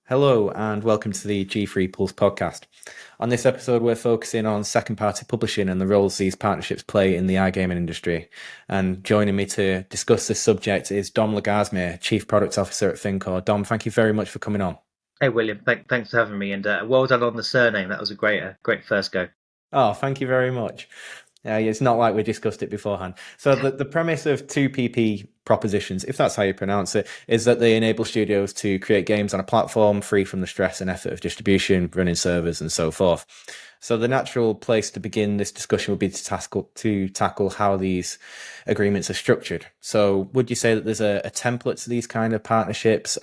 Hello and welcome to the G3 Pulse podcast. On this episode, we're focusing on second-party publishing and the roles these partnerships play in the iGaming industry. And joining me to discuss this subject is Dominic, Chief Product Officer at Fincore. Dom, thank you very much for coming on. Hey William, thanks for having me, and well done on the surname. That was a great first go. Oh, thank you very much. It's not like we discussed it beforehand. So the premise of 2PP propositions, if that's how you pronounce it, is that they enable studios to create games on a platform free from the stress and effort of distribution, running servers, and so forth. So the natural place to begin this discussion would be to tackle how these agreements are structured. So would you say that there's a template to these kind of partnerships,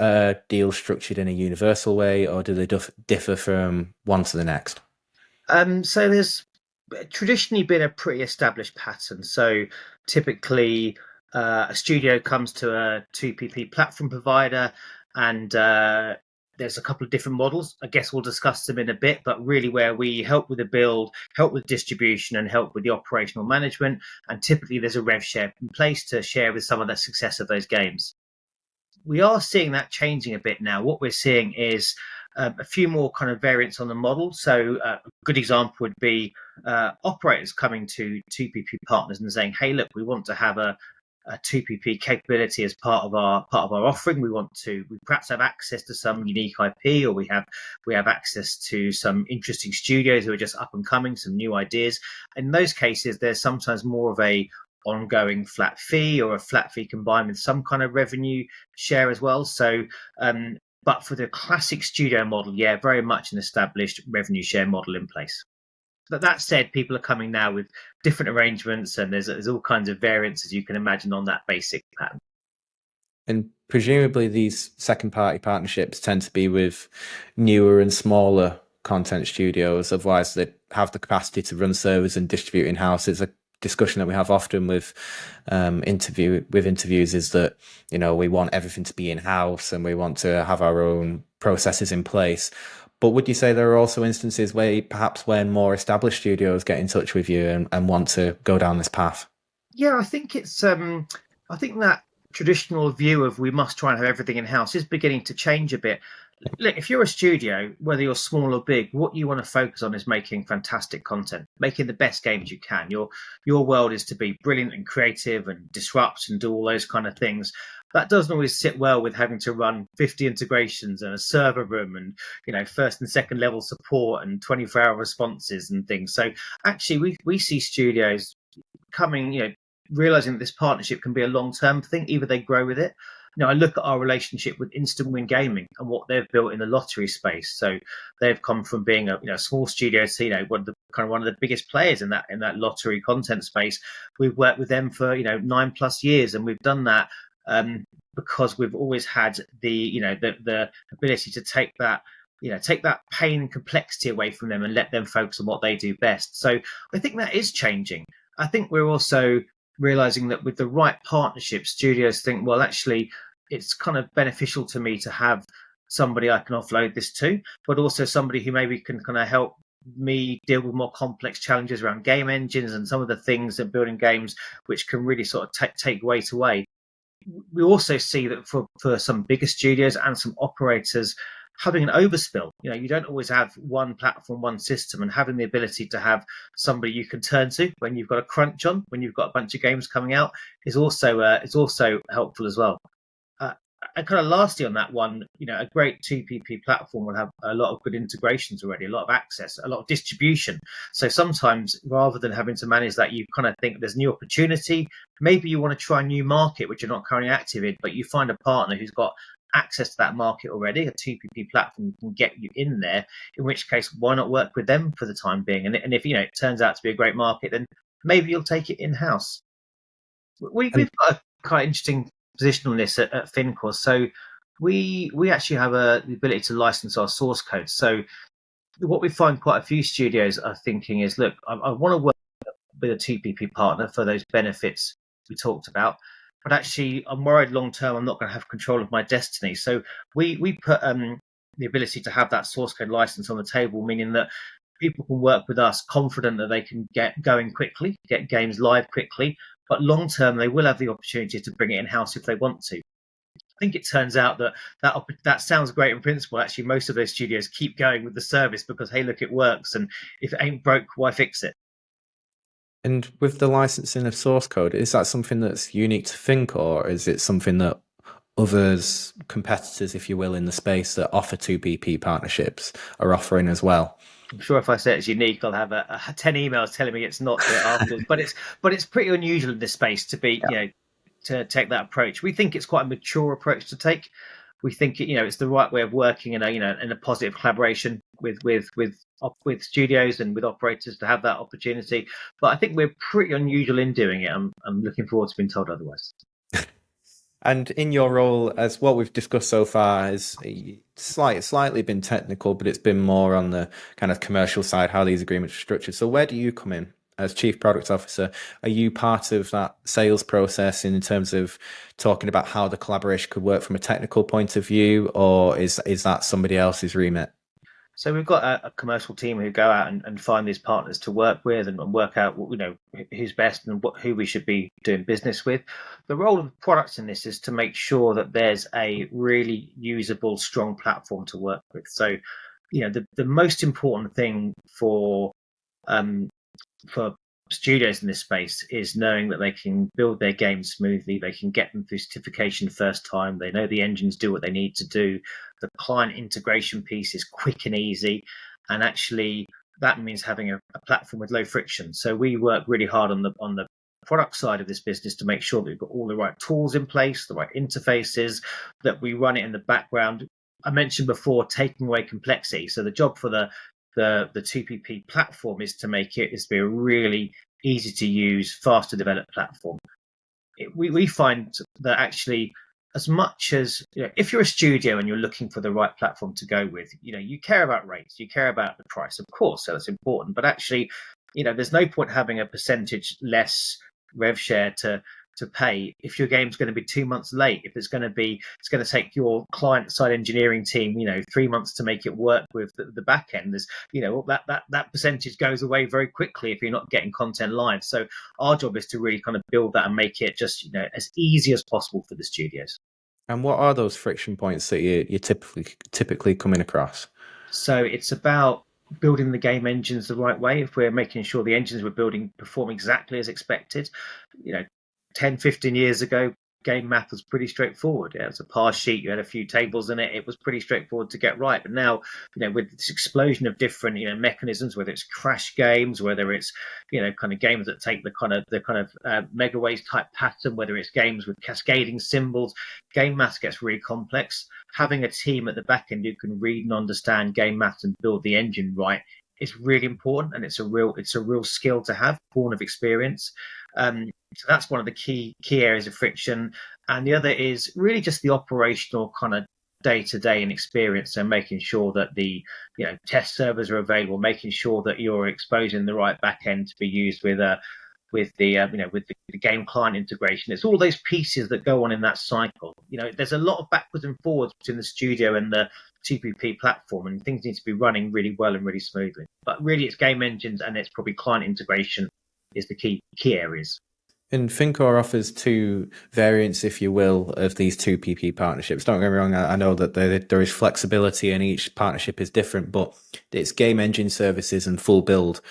deals structured in a universal way, or do they differ from one to the next? So there's traditionally been a pretty established pattern. So typically, a studio comes to a 2PP platform provider, and there's a couple of different models. I guess we'll discuss them in a bit, but really where we help with the build, help with distribution, and help with the operational management. And typically there's a rev share in place to share with some of the success of those games. We are seeing that changing a bit now. What we're seeing is a few more kind of variants on the model. So a good example would be operators coming to 2PP partners and saying, "Hey, look, we want to have a 2PP capability as part of our offering. We perhaps have access to some unique IP, or we have access to some interesting studios who are just up and coming, some new ideas." In those cases, there's sometimes more of a ongoing flat fee or a flat fee combined with some kind of revenue share as well. So but for the classic studio model, yeah, very much an established revenue share model in place. But that said, people are coming now with different arrangements, and there's all kinds of variants, as you can imagine, on that basic pattern. And presumably these second party partnerships tend to be with newer and smaller content studios, otherwise they have the capacity to run servers and distribute in-house. It's a discussion that we have often with interviews is that, you know, we want everything to be in-house and we want to have our own processes in place. But would you say there are also instances where perhaps when more established studios get in touch with you and want to go down this path? Yeah, I think it's I think that traditional view of we must try and have everything in house is beginning to change a bit. Look, if you're a studio, whether you're small or big, what you want to focus on is making fantastic content, making the best games you can. Your world is to be brilliant and creative and disrupt and do all those kind of things. That doesn't always sit well with having to run 50 integrations and a server room and, you know, first and second level support and 24-hour responses and things. So actually we see studios coming, you know, realizing that this partnership can be a long-term thing. Either they grow with it. You know, I look at our relationship with Instant Win Gaming and what they've built in the lottery space. So they've come from being a small studio to one of the biggest players in that lottery content space. We've worked with them for 9+ years, and we've done that because we've always had the ability to take that pain and complexity away from them and let them focus on what they do best. So I think that is changing. I think we're also realizing that with the right partnership, studios think, well, actually, it's kind of beneficial to me to have somebody I can offload this to, but also somebody who maybe can kind of help me deal with more complex challenges around game engines and some of the things that building games, which can really sort of take weight away. We also see that for some bigger studios and some operators, having an overspill, you don't always have one platform, one system, and having the ability to have somebody you can turn to when you've got a crunch on, when you've got a bunch of games coming out, is also helpful as well. And kind of lastly on that one, a great 2PP platform will have a lot of good integrations already, a lot of access, a lot of distribution. So sometimes rather than having to manage that, you kind of think there's new opportunity. Maybe you want to try a new market, which you're not currently active in, but you find a partner who's got access to that market already. A 2PP platform can get you in there, in which case, why not work with them for the time being? And if it turns out to be a great market, then maybe you'll take it in-house. We've got a quite interesting position on this at Fincore. So we actually have the ability to license our source code. So what we find quite a few studios are thinking is, look, I want to work with a 2PP partner for those benefits we talked about, but actually I'm worried long term I'm not going to have control of my destiny. So we put the ability to have that source code license on the table, meaning that people can work with us confident that they can get going quickly, get games live quickly, but long term they will have the opportunity to bring it in house if they want to. think it turns out that sounds great in principle. Actually, most of those studios keep going with the service because, hey, look, it works, and if it ain't broke, why fix it? And with the licensing of source code, is that something that's unique to Fincore, or is it something that others, competitors, if you will, in the space that offer 2PP partnerships are offering as well? I'm sure if I say it's unique, I'll have 10 emails telling me it's not afterwards. But it's pretty unusual in this space to be, to take that approach. We think it's quite a mature approach to take. We think it's the right way of working in a positive collaboration with studios and with operators to have that opportunity. But I think we're pretty unusual in doing it. I'm looking forward to being told otherwise. And in your role, as what we've discussed so far, is slightly been technical, but it's been more on the kind of commercial side, how these agreements are structured. So where do you come in as Chief Product Officer? Are you part of that sales process in terms of talking about how the collaboration could work from a technical point of view, or is that somebody else's remit? So we've got a commercial team who go out and find these partners to work with and work out who's best and who we should be doing business with. The role of products in this is to make sure that there's a really usable, strong platform to work with. So, the most important thing for studios in this space is knowing that they can build their games smoothly, they can get them through certification first time, they know the engines do what they need to do, the client integration piece is quick and easy, and actually that means having a platform with low friction. So we work really hard on the product side of this business to make sure that we've got all the right tools in place, the right interfaces, that we run it in the background. I mentioned before taking away complexity. So the job for the 2PP platform is to be a really easy to use, fast to develop platform. We find that actually, as much as if you're a studio and you're looking for the right platform to go with, you care about rates, you care about the price, of course, so that's important. But actually, there's no point having a percentage less rev share to pay if your game's going to be 2 months late, if it's going to take your client side engineering team 3 months to make it work with the back end. There's that percentage goes away very quickly if you're not getting content live. So our job is to really kind of build that and make it just as easy as possible for the studios. And what are those friction points that you're typically coming across? So it's about building the game engines the right way. If we're making sure the engines we're building perform exactly as expected, 10, 15 years ago, game math was pretty straightforward. It was a parse sheet, you had a few tables in it. It was pretty straightforward to get right. But now, with this explosion of different, mechanisms, whether it's crash games, whether it's, kind of games that take the kind of megaways type pattern, whether it's games with cascading symbols, game math gets really complex. Having a team at the back end who can read and understand game math and build the engine right is really important, and it's a real skill to have, born of experience. So that's one of the key areas of friction, and the other is really just the operational kind of day-to-day and experience. So making sure that the test servers are available, making sure that you're exposing the right back end to be used with the game client integration. It's all those pieces that go on in that cycle. There's a lot of backwards and forwards between the studio and the 2PP platform, and things need to be running really well and really smoothly. But really, it's game engines and it's probably client integration is the key areas. And Fincore offers two variants, if you will, of these 2PP partnerships. Don't get me wrong, I know that there is flexibility and each partnership is different, but it's game engine services and full build,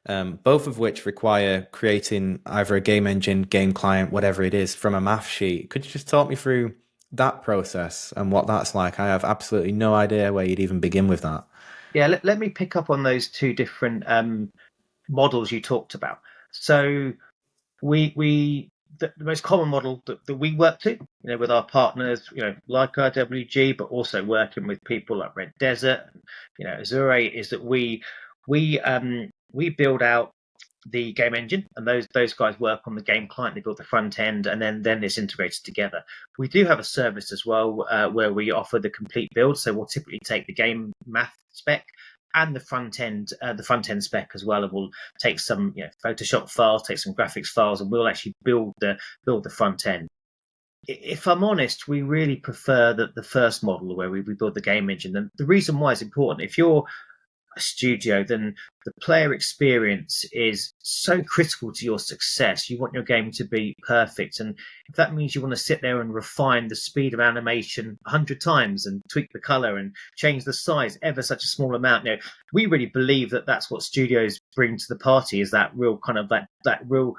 both of which require creating either a game engine, game client, whatever it is, from a math sheet. Could you just talk me through that process and what that's like? I have absolutely no idea where you'd even begin with that. Yeah, let me pick up on those two different models you talked about. So the most common model that we work to, with our partners, like IWG, but also working with people like Red Desert, Azure, is that we build out the game engine, and those guys work on the game client. They build the front end, and then it's integrated together. We do have a service as well where we offer the complete build. So we'll typically take the game math spec and the front end spec as well, and we'll take some Photoshop files, take some graphics files, and we'll actually build the front end. If I'm honest, we really prefer the first model where we build the game engine. And the reason why is important. If you're a studio, then the player experience is so critical to your success. You want your game to be perfect. And if that means you want to sit there and refine the speed of animation 100 times and tweak the color and change the size ever such a small amount, we really believe that that's what studios bring to the party, is that real kind of that real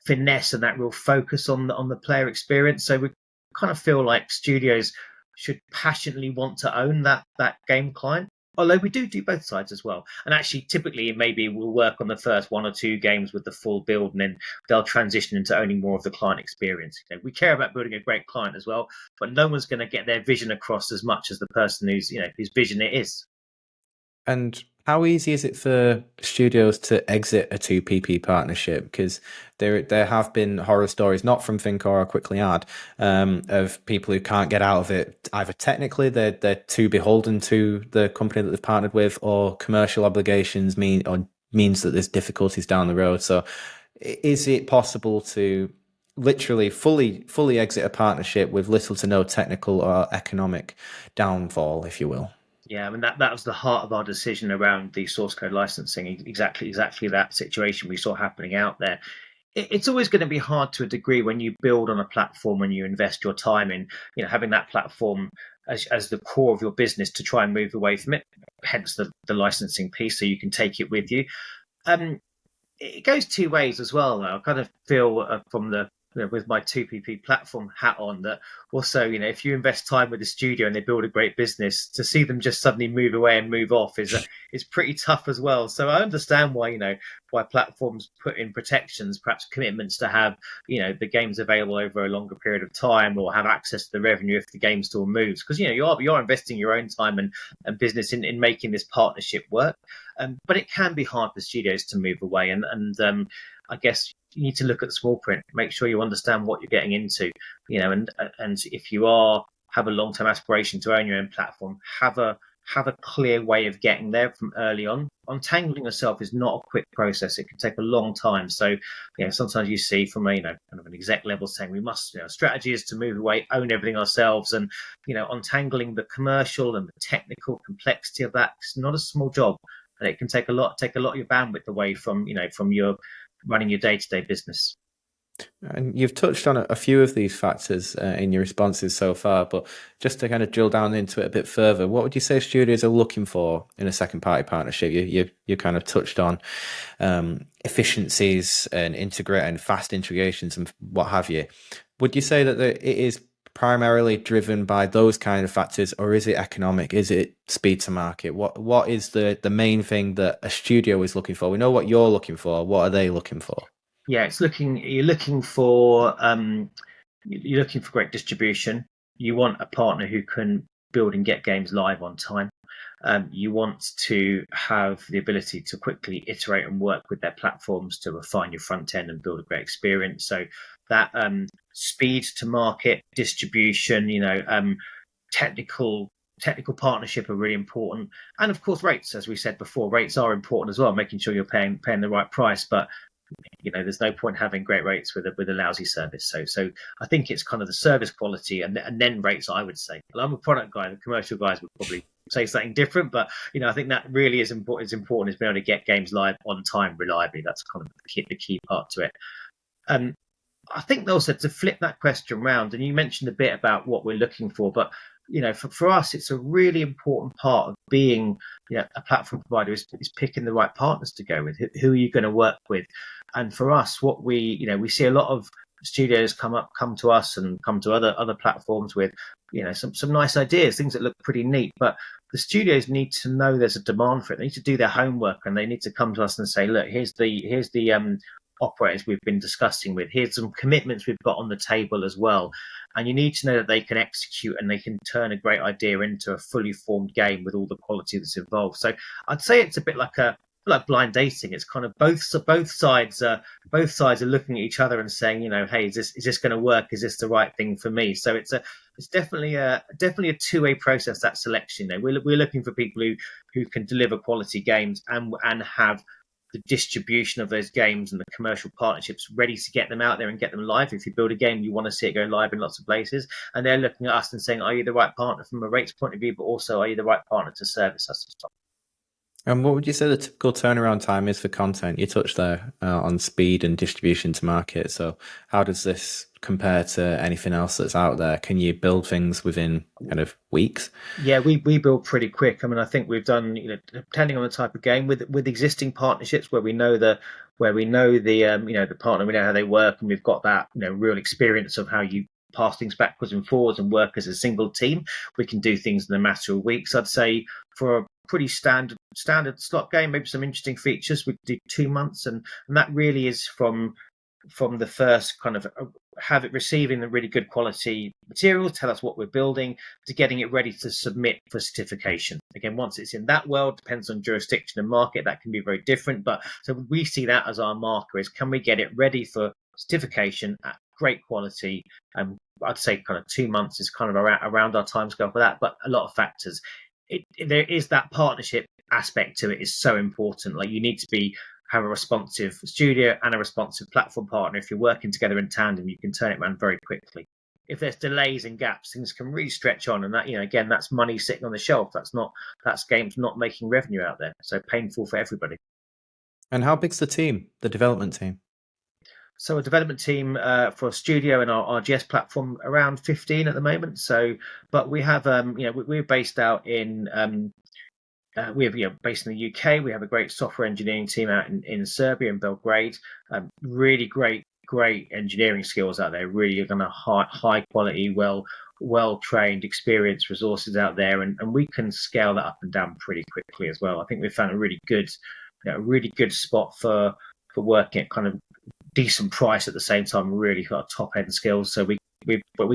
finesse and that real focus on the player experience. So we kind of feel like studios should passionately want to own that game client. Although we do both sides as well. And actually, typically, maybe we'll work on the first 1 or 2 games with the full build, and then they'll transition into owning more of the client experience. We care about building a great client as well, but no one's going to get their vision across as much as the person whose vision it is. And how easy is it for studios to exit a 2PP partnership? Because there have been horror stories, not from Fincore or Quickly Add, of people who can't get out of it. Either technically they're too beholden to the company that they've partnered with, or commercial obligations means that there's difficulties down the road. So is it possible to literally fully exit a partnership with little to no technical or economic downfall, if you will? Yeah, I mean that was the heart of our decision around the source code licensing. Exactly that situation we saw happening out there. It's always going to be hard to a degree when you build on a platform, when you invest your time in having that platform as the core of your business, to try and move away from it. Hence the licensing piece, so you can take it with you. It goes 2 ways as well, though. I kind of feel from the with my 2PP platform hat on, that also, if you invest time with a studio and they build a great business, to see them just suddenly move away and move off is pretty tough as well. So I understand why platforms put in protections, perhaps commitments to have the games available over a longer period of time, or have access to the revenue if the game still moves, because you're investing your own time and business in making this partnership work. But it can be hard for studios to move away, and I guess you need to look at the small print, make sure you understand what you're getting into, and if you have a long-term aspiration to own your own platform, have a clear way of getting there from early on. Untangling yourself is not a quick process. It can take a long time. So, sometimes you see from a, kind of an exec level saying we must, strategy is to move away, own everything ourselves. And, untangling the commercial and the technical complexity of that is not a small job. And it can take a lot of your bandwidth away from, from your running your day-to-day business. And you've touched on a few of these factors in your responses so far, but just to kind of drill down into it a bit further, what would you say studios are looking for in a second party partnership? You kind of touched on efficiencies and fast integrations and what have you. Would you say that it is primarily driven by those kind of factors, or is it economic? Is it speed to market? What is the main thing that a studio is looking for? We know what you're looking for. What are they looking for? Yeah, you're looking for great distribution. You want a partner who can build and get games live on time. You want to have the ability to quickly iterate and work with their platforms to refine your front end and build a great experience. So that speed to market, distribution, technical partnership are really important. And of course, rates, as we said before, rates are important as well, making sure you're paying the right price. But there's no point having great rates with a lousy service. So I think it's kind of the service quality and then rates, I would say. Well, I'm a product guy. The commercial guys would probably say something different, but I think that really is important. It's important is being able to get games live on time, reliably. That's kind of the key part to it. I think also to flip that question around, and you mentioned a bit about what we're looking for, but for us, it's a really important part of being a platform provider is picking the right partners to go with. Who are you going to work with? And for us, what we see a lot of studios come to us and come to other platforms with some nice ideas, things that look pretty neat, but the studios need to know there's a demand for it. They need to do their homework, and they need to come to us and say, look, here's the operators we've been discussing with. Here's some commitments we've got on the table as well. And you need to know that they can execute and they can turn a great idea into a fully formed game with all the quality that's involved. So I'd say it's a bit like blind dating. It's kind of both sides are looking at each other and saying, hey, is this going to work? Is this the right thing for me? So it's definitely a two-way process, that selection. We're looking for people who can deliver quality games and have the distribution of those games and the commercial partnerships ready to get them out there and get them live. If you build a game, you want to see it go live in lots of places, and they're looking at us and saying, are you the right partner from a rates point of view, but also are you the right partner to service us as well? And what would you say the typical turnaround time is for content? You touched there on speed and distribution to market. So how does this compare to anything else that's out there? Can you build things within kind of weeks? Yeah, we build pretty quick. I mean, I think we've done, depending on the type of game, with existing partnerships where we know the partner, we know how they work, and we've got that real experience of how you pass things backwards and forwards and work as a single team. We can do things in a matter of weeks. I'd say for a pretty standard slot game, maybe some interesting features, we do 2 months, and that really is from the first kind of have it receiving the really good quality materials, tell us what we're building, to getting it ready to submit for certification. Again, once it's in that world, depends on jurisdiction and market, that can be very different. But so we see that as our marker is, can we get it ready for certification at great quality? I'd say kind of 2 months is kind of around our timescale for that, but a lot of factors. There is that partnership aspect to it is so important. Like, you need to have a responsive studio and a responsive platform partner. If you're working together in tandem, you can turn it around very quickly. If there's delays and gaps, things can really stretch on, and that, again, that's money sitting on the shelf. That's games not making revenue out there. So painful for everybody. And how big's the team, the development team? So a development team for a studio and our RGS platform, around 15 at the moment. So, but we have, we're based out in based in the UK. We have a great software engineering team out in Serbia, in Belgrade. Really great engineering skills out there. Really kind of high quality, well trained, experienced resources out there, and we can scale that up and down pretty quickly as well. I think we've found a really good spot for working at kind of decent price at the same time. Really got top end skills, so we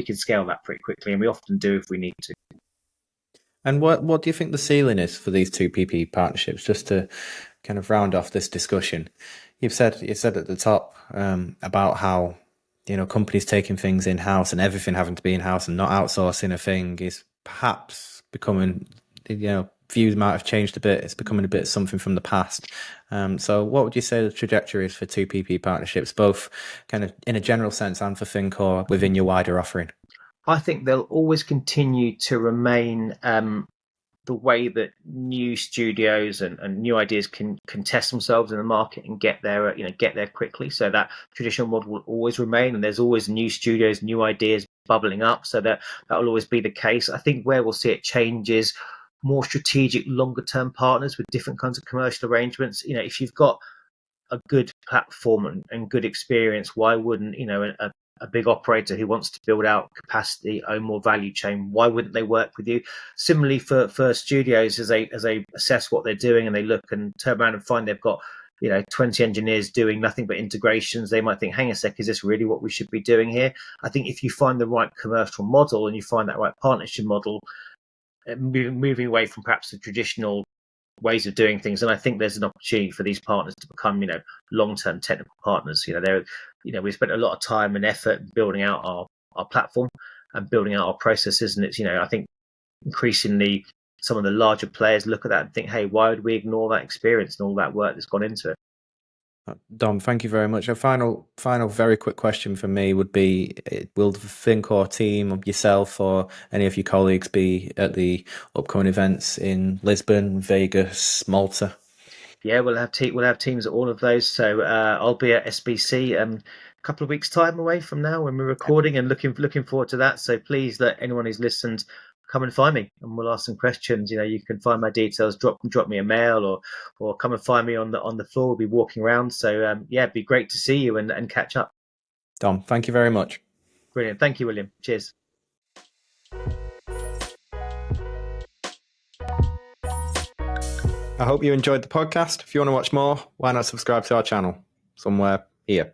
can scale that pretty quickly, and we often do if we need to. And what do you think the ceiling is for these 2PP partnerships? Just to kind of round off this discussion, you said at the top about how companies taking things in house and everything having to be in house and not outsourcing a thing is perhaps becoming, views might have changed a bit. It's becoming a bit something from the past. So what would you say the trajectory is for 2PP partnerships, both kind of in a general sense and for Fincore within your wider offering? I think they'll always continue to remain the way that new studios and new ideas can test themselves in the market and get there quickly. So that traditional model will always remain, and there's always new studios, new ideas bubbling up. So that will always be the case. I think where we'll see it change is more strategic, longer term partners with different kinds of commercial arrangements. If you've got a good platform and good experience, why wouldn't a big operator who wants to build out capacity, own more value chain, why wouldn't they work with you? Similarly for studios, as they assess what they're doing and they look and turn around and find they've got 20 engineers doing nothing but integrations, they might think, hang a sec, is this really what we should be doing here? I think if you find the right commercial model and you find that right partnership model, moving away from perhaps the traditional ways of doing things, and I think there's an opportunity for these partners to become long-term technical partners. We spent a lot of time and effort building out our platform and building out our processes, and it's I think increasingly some of the larger players look at that and think, hey, why would we ignore that experience and all that work that's gone into it? Dom, thank you very much. A final very quick question from me would be, will the Fincore team, yourself or any of your colleagues, be at the upcoming events in Lisbon, Vegas, Malta? Yeah, we'll have teams at all of those. So I'll be at SBC a couple of weeks' time away from now when we're recording, and looking forward to that. So please let anyone who's listened come and find me, and we'll ask some questions. You can find my details. Drop me a mail or come and find me on the floor. We'll be walking around. So it'd be great to see you and catch up. Dom, thank you very much. Brilliant. Thank you, William. Cheers. I hope you enjoyed the podcast. If you want to watch more, why not subscribe to our channel somewhere here.